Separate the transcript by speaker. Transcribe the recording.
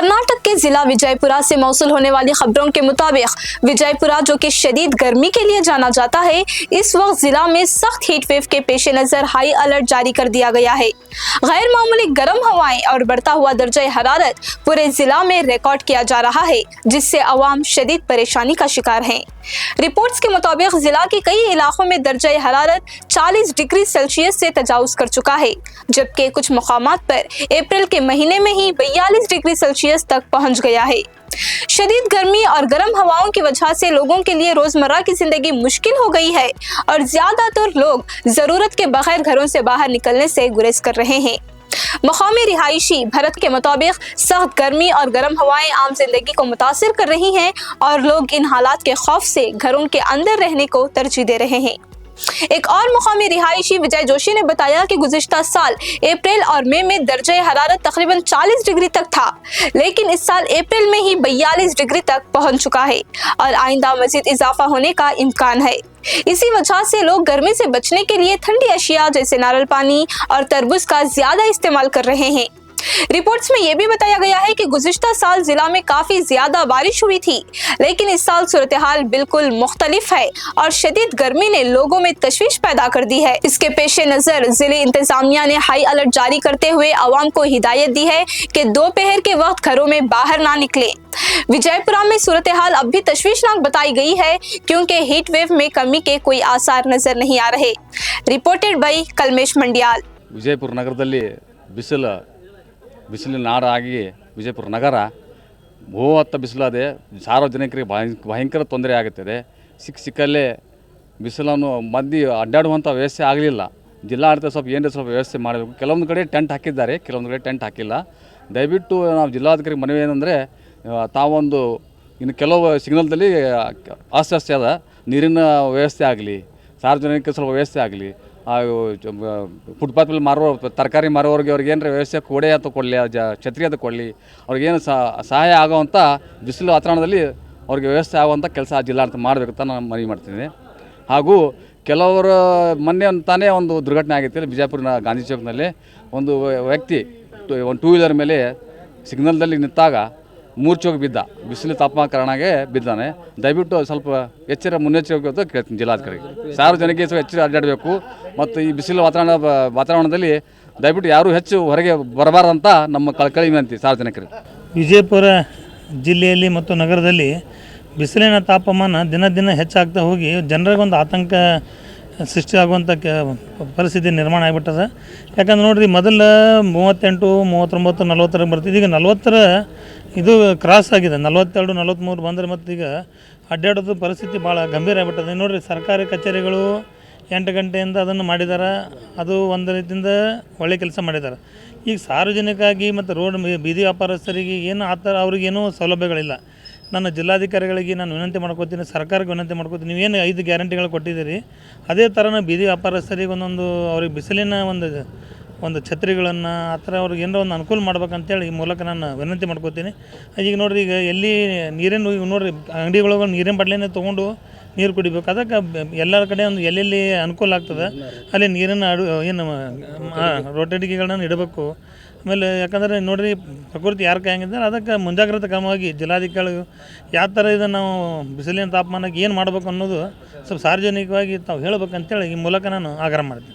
Speaker 1: कर्नाटक के जिला विजयपुरा से मौसूल होने वाली खबरों के मुताबिक विजयपुरा, जो कि शदीद गर्मी के लिए जाना जाता है, इस वक्त जिला में सख्त हीट वेव के पेश नजर हाई अलर्ट जारी कर दिया गया है। गैर मामूली गर्म हवाएं और बढ़ता हुआ दर्जा हरारत पूरे जिला में रिकॉर्ड किया जा रहा है, जिससे अवाम शदीद परेशानी का शिकार है। रिपोर्ट्स के मुताबिक जिला के कई इलाकों में दर्जा हरारत 40 डिग्री सेल्सियस से तजावुज कर चुका है, जबकि कुछ मकामात पर अप्रैल के महीने में ही 42 डिग्री सेल्सियस तक पहुंच गया है। शदीद गर्मी और गर्म हवाओं की वजह से लोगों के लिए रोजमर्रा की जिंदगी मुश्किल हो गई है और ज्यादातर लोग जरूरत के बगैर घरों से बाहर निकलने से गुरेज कर रहे हैं। मकामी रिहायशी भारत के मुताबिक सख्त गर्मी और गर्म हवाएं आम जिंदगी को मुतासिर कर रही हैं और लोग इन हालात के खौफ से घरों के अंदर रहने को तरजीह दे रहे हैं। एक और मुकामी रिहायशी विजय जोशी ने बताया कि गुज़िश्ता साल अप्रैल और मई में दर्जा हरारत तकरीबन 40 डिग्री तक था, लेकिन इस साल अप्रैल में ही 42 डिग्री तक पहुंच चुका है और आइंदा मजीद इजाफा होने का इम्कान है। इसी वजह से लोग गर्मी से बचने के लिए ठंडी अशिया जैसे नारियल पानी और तरबूज का ज्यादा इस्तेमाल कर रहे हैं। रिपोर्ट्स में यह भी बताया गया है कि गुज़िश्ता साल जिला में काफी ज्यादा बारिश हुई थी, लेकिन इस साल सूरत हाल बिल्कुल मुख्तलिफ है और शदीद गर्मी ने लोगों में तशवीश पैदा कर दी है। इसके पेश नजर जिले इंतजामिया ने हाई अलर्ट जारी करते हुए आवाम को हिदायत दी है कि दोपहर के वक्त घरों में बाहर ना निकले। विजयपुरा में सूरत हाल अब भी तशवीशनाक बताई गई है, क्योंकि हीट वेव में कमी के कोई आसार नजर नहीं आ रहे। Reported by Kalmesh Mandiyal.
Speaker 2: ವಿಜಯಪುರ ನಗರದಲ್ಲಿ ಬಿಸಿಲಿನ ನಾಡಾಗಿ ವಿಜಯಪುರ ನಗರ ಬಹುವತ್ತ ಬಿಸಿಲದೆ ಸಾರ್ವಜನಿಕರಿಗೆ ಭಯಂಕರ ತೊಂದರೆ ಆಗುತ್ತದೆ। ಸಿಕ್ಕಲ್ಲೇ ಬಿಸಿಲನ್ನು ಮಂದಿ ಅಡ್ಡಾಡುವಂಥ ವ್ಯವಸ್ಥೆ ಆಗಲಿಲ್ಲ। ಜಿಲ್ಲಾಡಳಿತ ಸ್ವಲ್ಪ ವ್ಯವಸ್ಥೆ ಮಾಡಬೇಕು। ಕೆಲವೊಂದು ಕಡೆ ಟೆಂಟ್ ಹಾಕಿದ್ದಾರೆ, ಕೆಲವೊಂದು ಕಡೆ ಟೆಂಟ್ ಹಾಕಿಲ್ಲ। ದಯವಿಟ್ಟು ನಾವು ಜಿಲ್ಲಾಧಿಕಾರಿ ಮನವಿ ಏನಂದರೆ ತಾವೊಂದು ಇನ್ನು ಕೆಲವು ಸಿಗ್ನಲ್ದಲ್ಲಿ ಅಸ್ವಸ್ಥ ಅದ, ನೀರಿನ ವ್ಯವಸ್ಥೆ ಆಗಲಿ, ಸಾರ್ವಜನಿಕ ಸ್ವಲ್ಪ ವ್ಯವಸ್ಥೆ ಆಗಲಿ, ಫುಟ್ಪಾತ್ ಮೇಲೆ ಮಾರೋ ತರಕಾರಿ ಮಾರೋರಿಗೆ ಅವ್ರಿಗೆ ಏನರ ವ್ಯವಸ್ಥೆ ಕೋಡೆ ಅಂತ ಕೊಡಲಿ, ಛತ್ರಿ ಅಂತ ಕೊಡಲಿ, ಅವ್ರಿಗೇನು ಸಹಾಯ ಆಗೋವಂಥ ಬಿಸಿಲು ವಾತಾವರಣದಲ್ಲಿ ಅವ್ರಿಗೆ ವ್ಯವಸ್ಥೆ ಆಗುವಂಥ ಕೆಲಸ ಜಿಲ್ಲಾಡಳಿತ ಮಾಡಬೇಕಂತ ನಾನು ಮನವಿ ಮಾಡ್ತೀನಿ। ಹಾಗೂ ಕೆಲವರು ಮೊನ್ನೆ ತಾನೇ ಒಂದು ದುರ್ಘಟನೆ ಆಗಿತ್ತು ಬಿಜಾಪುರಿನ ಗಾಂಧಿ ಚೌಕ್ನಲ್ಲಿ। ಒಂದು ವ್ಯಕ್ತಿ ಒಂದು ಟೂ ವೀಲರ್ ಮೇಲೆ ಸಿಗ್ನಲ್ದಲ್ಲಿ ನಿಂತಾಗ ಮೂರ್ಛೆಗೆ ಬಿದ್ದ, ಬಿಸಿಲು ತಾಪಮಾನ ಕಾರಣಕ್ಕೆ ಬಿದ್ದಾನೆ। ದಯವಿಟ್ಟು ಸ್ವಲ್ಪ ಮುನ್ನೆಚ್ಚರಿಕೆ ಅಂತ ಕೇಳ್ತೀನಿ ಜಿಲ್ಲಾಧಿಕಾರಿ। ಸಾರ್ವಜನಿಕ ಎಚ್ಚರ ಅಡ್ಡಾಡಬೇಕು ಮತ್ತು ಈ ಬಿಸಿಲು ವಾತಾವರಣದಲ್ಲಿ ದಯವಿಟ್ಟು ಯಾರೂ ಹೆಚ್ಚು ಹೊರಗೆ ಬರಬಾರ್ದಂತ ನಮ್ಮ ಕಳಕಳಿ ವಿನಂತಿ ಸಾರ್ವಜನಿಕರಿಗೆ।
Speaker 3: ವಿಜಯಪುರ ಜಿಲ್ಲೆಯಲ್ಲಿ ಮತ್ತು ನಗರದಲ್ಲಿ ಬಿಸಿಲಿನ ತಾಪಮಾನ ದಿನ ದಿನ ಹೆಚ್ಚಾಗ್ತಾ ಹೋಗಿ ಜನರಿಗೊಂದು ಆತಂಕ ಸೃಷ್ಟಿಯಾಗುವಂಥ ಪರಿಸ್ಥಿತಿ ನಿರ್ಮಾಣ ಆಗಿಬಿಟ್ಟದ। ಯಾಕಂದ್ರೆ ನೋಡಿರಿ, ಮೊದಲು 38, 39, 40 ಬರ್ತಿದ್ದು, ಈಗ 40 ಇದು ಕ್ರಾಸ್ ಆಗಿದೆ। 42, 43 ಬಂದರೆ ಮತ್ತು ಈಗ ಅಡ್ಡಾಡೋದು ಪರಿಸ್ಥಿತಿ ಭಾಳ ಗಂಭೀರ ಆಗಿಬಿಟ್ಟದೆ। ನೋಡಿರಿ, ಸರ್ಕಾರಿ ಕಚೇರಿಗಳು 8 ಗಂಟೆಯಿಂದ ಅದನ್ನು ಮಾಡಿದ್ದಾರೆ, ಅದು ಒಂದು ರೀತಿಯಿಂದ ಒಳ್ಳೆ ಕೆಲಸ ಮಾಡಿದ್ದಾರೆ। ಈಗ ಸಾರ್ವಜನಿಕವಾಗಿ ಮತ್ತು ರೋಡ್ ಬೀದಿ ವ್ಯಾಪಾರಸ್ಥರಿಗೆ ಏನು ಆ ಥರ ಅವ್ರಿಗೇನೂ ಸೌಲಭ್ಯಗಳಿಲ್ಲ। ನನ್ನ ಜಿಲ್ಲಾಧಿಕಾರಿಗಳಿಗೆ ನಾನು ವಿನಂತಿ ಮಾಡ್ಕೋತೀನಿ, ಸರ್ಕಾರಕ್ಕೆ ವಿನಂತಿ ಮಾಡ್ಕೋತೀನಿ, ನೀವೇನು 5 ಗ್ಯಾರಂಟಿಗಳು ಕೊಟ್ಟಿದ್ದೀರಿ, ಅದೇ ಥರನ ಬೀದಿ ವ್ಯಾಪಾರಸ್ಥರಿಗೆ ಒಂದೊಂದು ಅವ್ರಿಗೆ ಬಿಸಿಲಿನ ಒಂದು ಛತ್ರಿಗಳನ್ನು ಆ ಥರ ಅವ್ರಿಗೆ ಏನೋ ಒಂದು ಅನುಕೂಲ ಮಾಡ್ಬೇಕಂತೇಳಿ ಈ ಮೂಲಕ ನಾನು ವಿನಂತಿ ಮಾಡ್ಕೋತೀನಿ। ಈಗ ನೋಡಿರಿ, ಈಗ ಎಲ್ಲಿ ನೀರಿನ ನೋಡಿರಿ ಅಂಗಡಿಗಳಿಗೆ ನೀರಿನ ಬಾಟ್ಲಿನೇ ತೊಗೊಂಡು ನೀರು ಕುಡಿಬೇಕು। ಅದಕ್ಕೆ ಎಲ್ಲರ ಕಡೆ ಒಂದು ಎಲ್ಲೆಲ್ಲಿ ಅನುಕೂಲ ಆಗ್ತದೆ ಅಲ್ಲಿ ನೀರಿನ ರೋಟಡಿಗೆಗಳನ್ನ ಇಡಬೇಕು। ಆಮೇಲೆ ಯಾಕಂದರೆ ನೋಡಿರಿ, ಪ್ರಕೃತಿ ಯಾರು ಕೈಯಾಗಿದ್ದಾರೆ, ಅದಕ್ಕೆ ಮುಂಜಾಗ್ರತಾ ಕ್ರಮವಾಗಿ ಜಿಲ್ಲಾಧಿಕಾರಿಗಳು ಯಾವ ಥರ ಇದನ್ನು ನಾವು ಬಿಸಿಲಿನ ತಾಪಮಾನಕ್ಕೆ ಏನು ಮಾಡಬೇಕು ಅನ್ನೋದು ಸ್ವಲ್ಪ ಸಾರ್ವಜನಿಕವಾಗಿ ತಾವು ಹೇಳಬೇಕಂತೇಳಿ ಈ ಮೂಲಕ ನಾನು ಆಗ್ರಹ ಮಾಡ್ತೀನಿ।